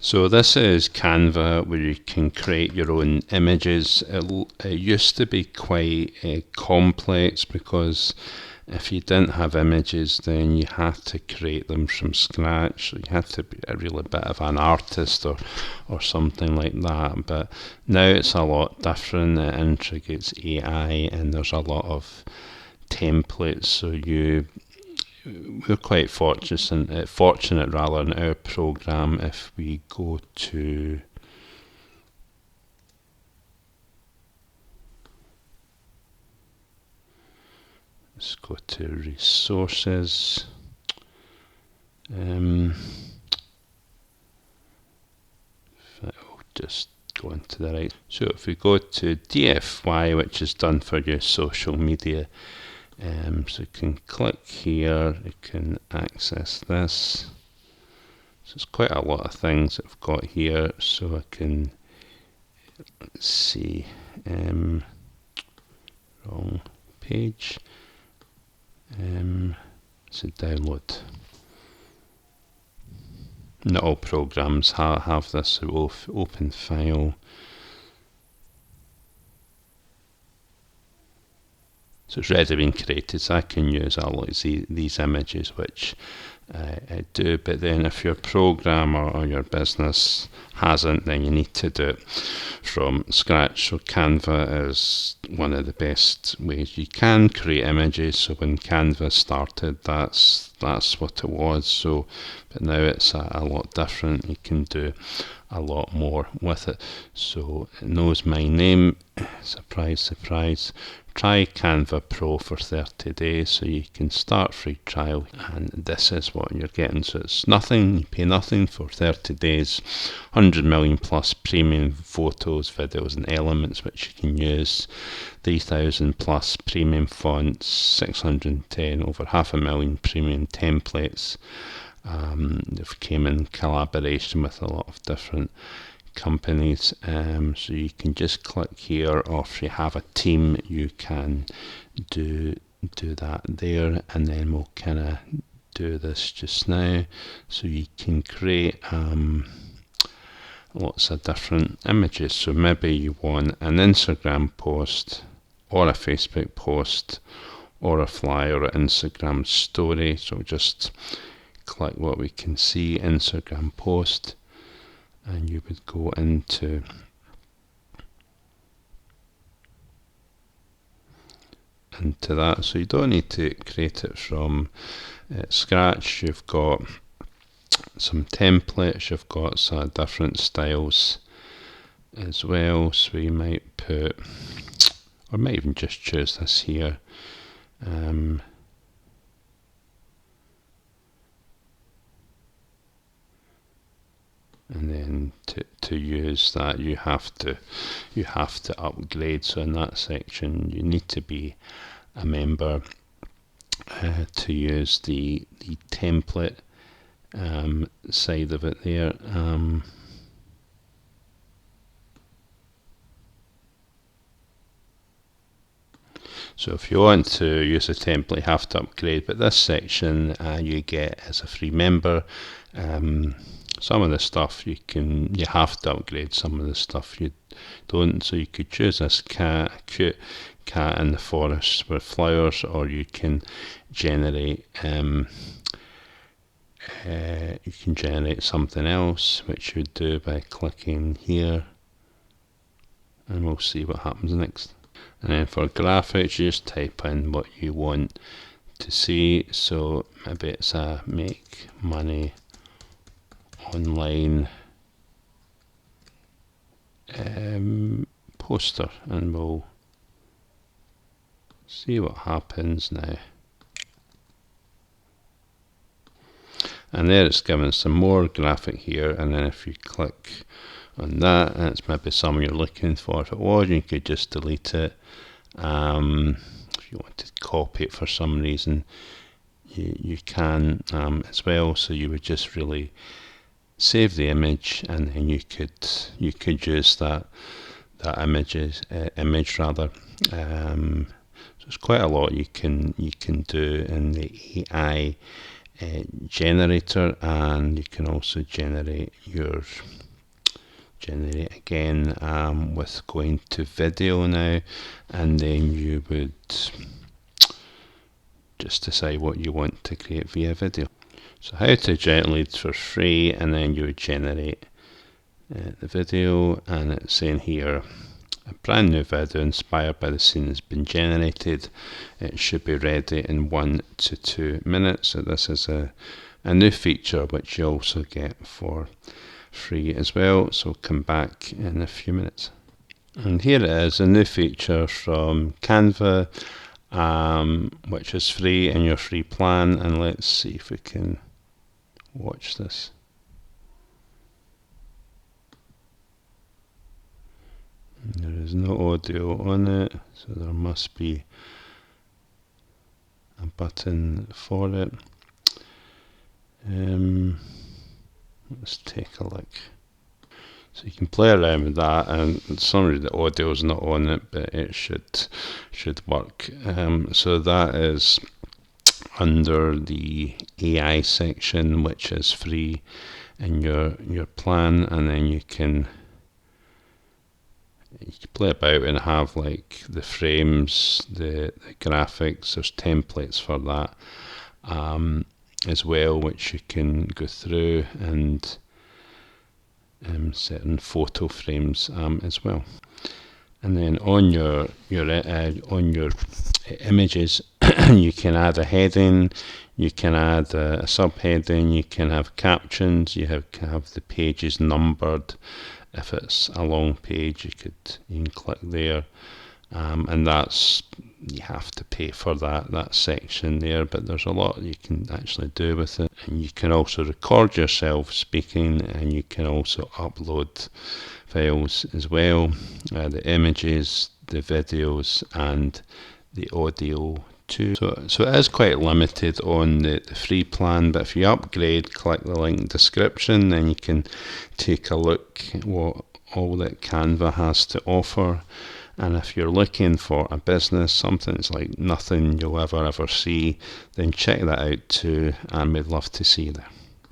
So this is Canva, where you can create your own images. It used to be quite complex, because if you didn't have images, then you had to create them from scratch. You had to be a really bit of an artist or something like that. But now it's a lot different. It integrates AI, and there's a lot of templates. So we're quite fortunate rather in our program. If we go to let's go to resources. I'll just go into the right. So if we go to DFY, which is done for your social media, so you can click here, you can access this. So it's quite a lot of things that I've got here. So I can, let's see, wrong page. So download. Not all programs have this open file. So it's ready been created, so I can use all of these images, which I do. But then if your program or your business hasn't, then you need to do it from scratch. So Canva is one of the best ways you can create images. So when Canva started, that's what it was. So, but now it's a lot different. You can do a lot more with it. So it knows my name. Surprise, surprise. Try Canva Pro for 30 days, so you can start free trial, and this is what you're getting. So it's nothing, you pay nothing for 30 days, 100 million plus premium photos, videos and elements which you can use, 3,000 plus premium fonts, 610, over 500,000 premium templates. They've came in collaboration with a lot of different companies, so you can just click here, or if you have a team, you can do that there, and then we'll kind of do this just now. So you can create lots of different images. So maybe you want an Instagram post or a Facebook post or a flyer or an Instagram story. So just click what we can see, Instagram post, and you would go into that. So you don't need to create it from scratch. You've got some templates, you've got some different styles as well. So you might put, or might even just choose this here. And then to use that, you have to upgrade. So in that section, you need to be a member to use the template side of it there. So if you want to use a template, you have to upgrade. But this section you get as a free member. Some of the stuff you have to upgrade, some of the stuff you don't. So you could choose this cute cat in the forest with flowers, or you can generate something else, which you would do by clicking here, and we'll see what happens next. And then for graphics, you just type in what you want to see. So maybe it's a make money online poster, and we'll see what happens now. And there it's given some more graphic here, and then if you click on that, and it's maybe something you're looking for. If it was, you could just delete it. If you want to copy it for some reason, you can as well. So you would just really save the image, and then you could use that image rather. So it's quite a lot you can do in the AI generator, and you can also generate again with going to video now, and then you would just decide what you want to create via video. So how to generate leads for free, and then you would generate the video, and it's saying here a brand new video inspired by the scene has been generated. It should be ready in 1 to 2 minutes. So this is a new feature which you also get for free as well. So come back in a few minutes. And here it is, a new feature from Canva, which is free in your free plan. And let's see if we can watch this. There is no audio on it, so there must be a button for it. Let's take a look. So you can play around with that, and sorry the audio is not on it, but it should work. So that is under the AI section, which is free in your plan, and then you can play about and have like the frames, the graphics. There's templates for that as well, which you can go through, and certain photo frames as well. And then on your images, you can add a heading, you can add a subheading, you can have captions, you can have the pages numbered. If it's a long page, you can click there, and that's, you have to pay for that section there, but there's a lot you can actually do with it. And you can also record yourself speaking, and you can also upload files as well, the images, the videos, and the audio too. So it is quite limited on the free plan, but if you upgrade, click the link in the description, then you can take a look at what all that Canva has to offer. And if you're looking for a business, something that's like nothing you'll ever see, then check that out too, and we'd love to see you there.